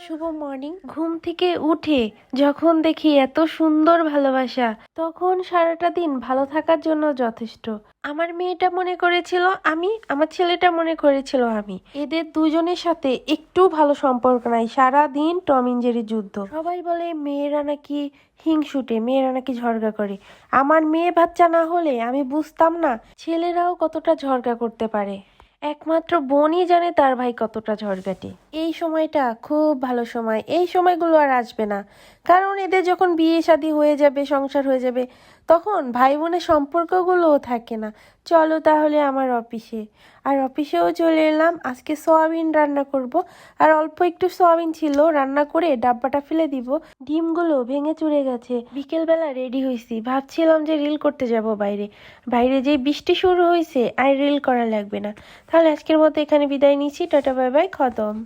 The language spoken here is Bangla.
শুভ মর্নিং। ঘুম থেকে উঠে যখন দেখি এত সুন্দর ভালোবাসা, তখন সারাটা দিন ভালো থাকার জন্য যথেষ্ট। আমার মেয়েটা মনে করেছিল আমি, আমার ছেলেটা মনে করেছিল আমি। এদের দুজনের সাথে একটু ভালো সম্পর্ক নাই, সারা দিন টম এন্ড জেরি যুদ্ধ। সবাই বলে মেয়েরা নাকি হিংসুটে, মেয়েরা নাকি ঝগড়া করে। আমার মেয়ে বাচ্চা না হলে আমি বুঝতাম না ছেলেরাও কতটা ঝগড়া করতে পারে। একমাত্র বোনই জানে তার ভাই কতটা ঝড়কাটে। এই সময়টা খুব ভালো সময়, এই সময়গুলো আর আসবে না। কারণ এদের যখন বিয়ে শাদী হয়ে যাবে, সংসার হয়ে যাবে, তখন ভাই বোনের সম্পর্কগুলোও থাকে না। চলো তাহলে আমার অফিসে। আর অফিসেও চলে এলাম। আজকে সয়াবিন রান্না করব। আর অল্প একটু সয়াবিন ছিল, রান্না করে ডাব্বাটা ফেলে দিব। ডিমগুলো ভেঙে চুরে গেছে। বিকেলবেলা রেডি হয়েছি, ভাবছিলাম যে রিল করতে যাব বাইরে। বাইরে যে বৃষ্টি শুরু হয়েছে, আর রিল করা লাগবে না। তাহলে আজকের মতো এখানে বিদায় নিচ্ছি। টাটা, বাই বাই, খতম।